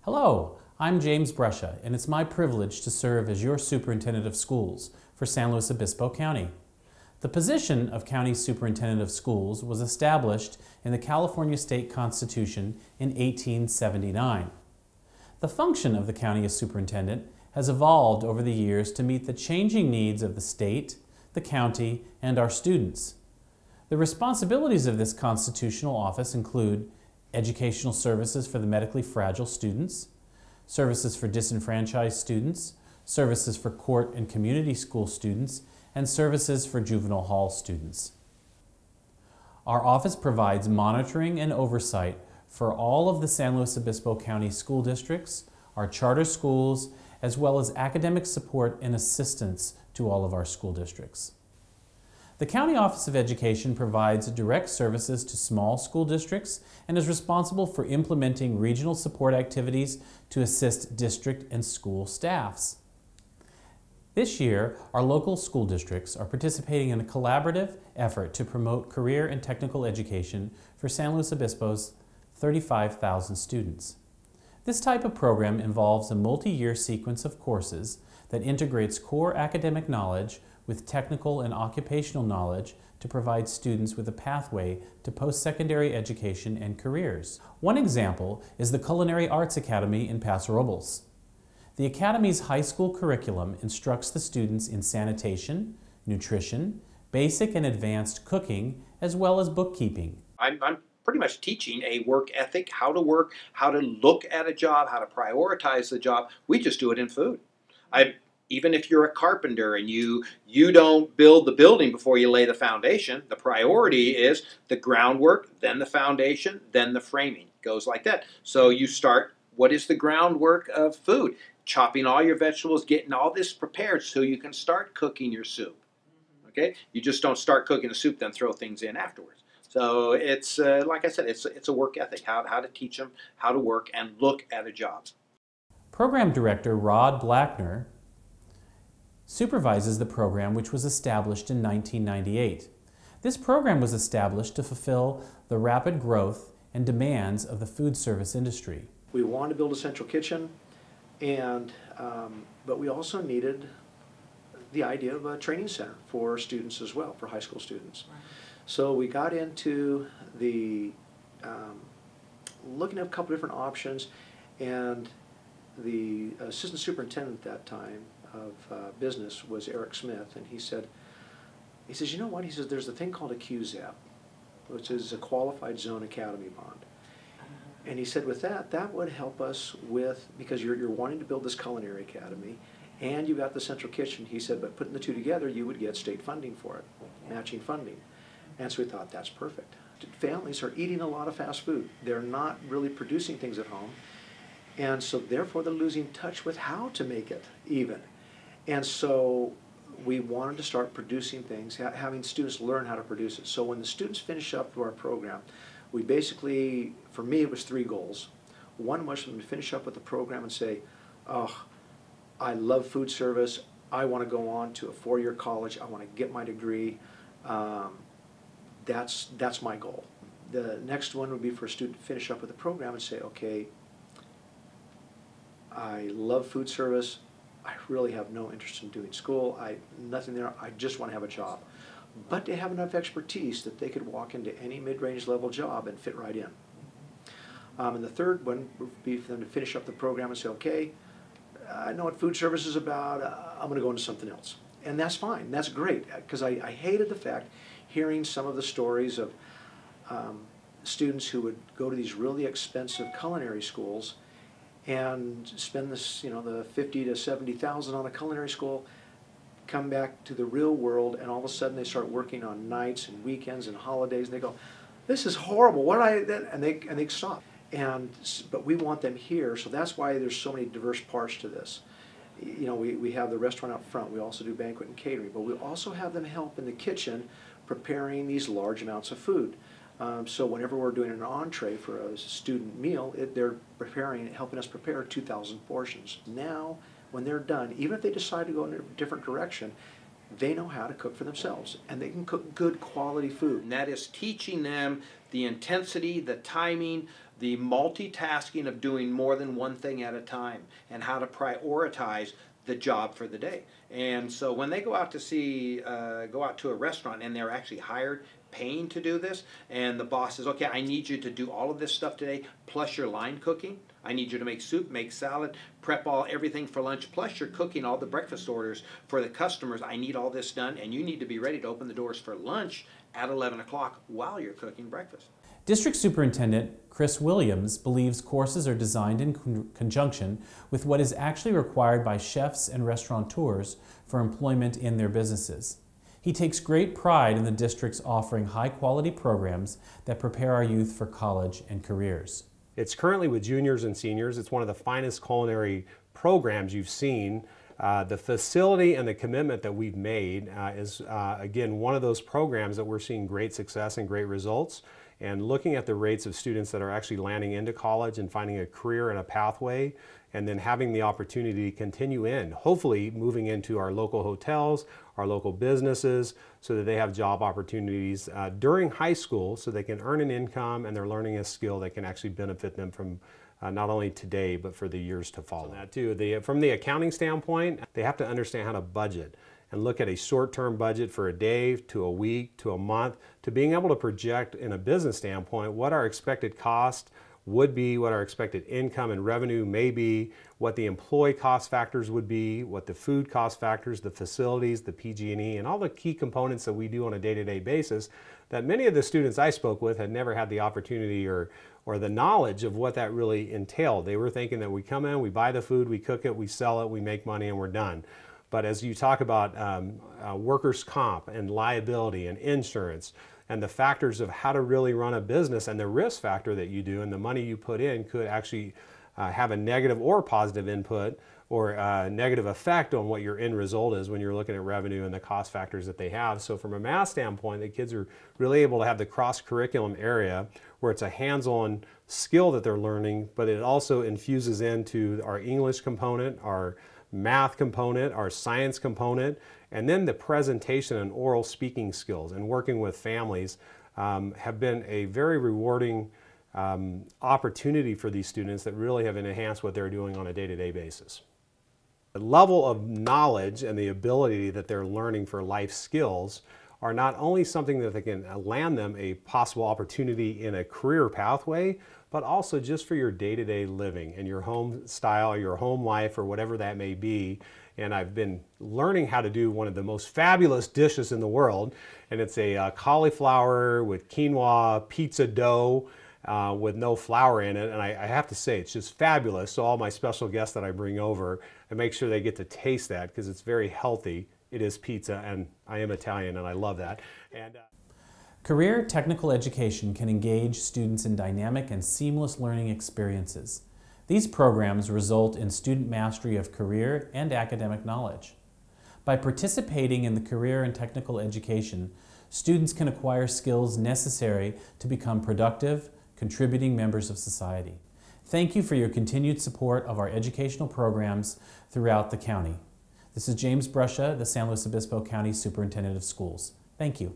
Hello, I'm James Brescia, and it's my privilege to serve as your Superintendent of Schools for San Luis Obispo County. The position of County Superintendent of Schools was established in the California State Constitution in 1879. The function of the County Superintendent has evolved over the years to meet the changing needs of the state, the county, and our students. The responsibilities of this constitutional office include educational services for the medically fragile students, services for disenfranchised students, services for court and community school students, and services for juvenile hall students. Our office provides monitoring and oversight for all of the San Luis Obispo County school districts, our charter schools, as well as academic support and assistance to all of our school districts. The County Office of Education provides direct services to small school districts and is responsible for implementing regional support activities to assist district and school staffs. This year, our local school districts are participating in a collaborative effort to promote career and technical education for San Luis Obispo's 35,000 students. This type of program involves a multi-year sequence of courses that integrates core academic knowledge with technical and occupational knowledge to provide students with a pathway to post-secondary education and careers. One example is the Culinary Arts Academy in Paso Robles. The Academy's high school curriculum instructs the students in sanitation, nutrition, basic and advanced cooking, as well as bookkeeping. I'm pretty much teaching a work ethic, how to work, how to look at a job, how to prioritize the job. We just do it in food. Even if you're a carpenter and you don't build the building before you lay the foundation, the priority is the groundwork, then the foundation, then the framing. It goes like that. So you start, what is the groundwork of food? Chopping all your vegetables, getting all this prepared so you can start cooking your soup. Okay? You just don't start cooking the soup, then throw things in afterwards. So it's, like I said, it's a work ethic, how to teach them how to work and look at a job. Program Director Rod Blackner supervises the program, which was established in 1998. This program was established to fulfill the rapid growth and demands of the food service industry. We wanted to build a central kitchen, but we also needed the idea of a training center for students as well, for high school students. Right. So we got into the looking at a couple different options, and the assistant superintendent at that time of business was Eric Smith, and he says, you know what? He says, there's a thing called a QZAP, which is a Qualified Zone Academy bond. And he said, with that would help us with, because you're wanting to build this culinary academy, and you got the central kitchen. He said, but putting the two together, you would get state funding for it, matching funding. And so we thought, that's perfect. Families are eating a lot of fast food. They're not really producing things at home. And so therefore they're losing touch with how to make it even. And so we wanted to start producing things, having students learn how to produce it. So when the students finish up our program, we basically, for me it was 3 goals. One was for them to finish up with the program and say, oh, I love food service, I want to go on to a 4-year college, I want to get my degree. That's my goal. The next one would be for a student to finish up with the program and say, okay, I love food service, I really have no interest in doing school, nothing there, I just want to have a job. But they have enough expertise that they could walk into any mid-range level job and fit right in. And the third one would be for them to finish up the program and say, okay, I know what food service is about, I'm going to go into something else. And that's fine, that's great, because I hated the fact, hearing some of the stories of students who would go to these really expensive culinary schools and spend this, the $50,000 to $70,000 on a culinary school, come back to the real world, and all of a sudden they start working on nights and weekends and holidays, and they go, "This is horrible. And they stop. But we want them here, so that's why there's so many diverse parts to this. We have the restaurant out front. We also do banquet and catering, but we also have them help in the kitchen preparing these large amounts of food. So whenever we're doing an entree for a student meal, they're helping us prepare 2,000 portions. Now, when they're done, even if they decide to go in a different direction, they know how to cook for themselves, and they can cook good quality food. And that is teaching them the intensity, the timing, the multitasking of doing more than one thing at a time, and how to prioritize the job for the day. And so when they go out to a restaurant and they're actually hired, paying to do this, and the boss says, okay, I need you to do all of this stuff today, plus your line cooking. I need you to make soup, make salad, prep everything for lunch, plus you're cooking all the breakfast orders for the customers. I need all this done, and you need to be ready to open the doors for lunch at 11 o'clock while you're cooking breakfast. District Superintendent Chris Williams believes courses are designed in conjunction with what is actually required by chefs and restaurateurs for employment in their businesses. He takes great pride in the district's offering high-quality programs that prepare our youth for college and careers. It's currently with juniors and seniors. It's one of the finest culinary programs you've seen. The facility and the commitment that we've made is, again, one of those programs that we're seeing great success and great results. And looking at the rates of students that are actually landing into college and finding a career and a pathway, and then having the opportunity to continue in, hopefully moving into our local hotels, our local businesses, so that they have job opportunities during high school so they can earn an income and they're learning a skill that can actually benefit them from not only today, but for the years to follow. So that too, from the accounting standpoint, they have to understand how to budget and look at a short-term budget for a day to a week to a month, to being able to project in a business standpoint what our expected cost would be, what our expected income and revenue may be, what the employee cost factors would be, what the food cost factors, the facilities, the PG&E, and all the key components that we do on a day-to-day basis that many of the students I spoke with had never had the opportunity or the knowledge of what that really entailed. They were thinking that we come in, we buy the food, we cook it, we sell it, we make money, and we're done. But as you talk about workers' comp and liability and insurance and the factors of how to really run a business and the risk factor that you do and the money you put in could actually have a negative or positive input or a negative effect on what your end result is when you're looking at revenue and the cost factors that they have. So from a math standpoint, the kids are really able to have the cross-curriculum area where it's a hands-on skill that they're learning, but it also infuses into our English component, our math component, our science component, and then the presentation and oral speaking skills and working with families have been a very rewarding opportunity for these students that really have enhanced what they're doing on a day-to-day basis. The level of knowledge and the ability that they're learning for life skills are not only something that they can land them a possible opportunity in a career pathway, but also just for your day-to-day living and your home style, your home life, or whatever that may be. And I've been learning how to do one of the most fabulous dishes in the world, and it's a cauliflower with quinoa pizza dough with no flour in it, and I have to say it's just fabulous. So all my special guests that I bring over, I make sure they get to taste that because it's very healthy. It is pizza, and I am Italian, and I love that. And Career technical education can engage students in dynamic and seamless learning experiences. These programs result in student mastery of career and academic knowledge. By participating in the career and technical education, students can acquire skills necessary to become productive, contributing members of society. Thank you for your continued support of our educational programs throughout the county. This is James Brescia, the San Luis Obispo County Superintendent of Schools. Thank you.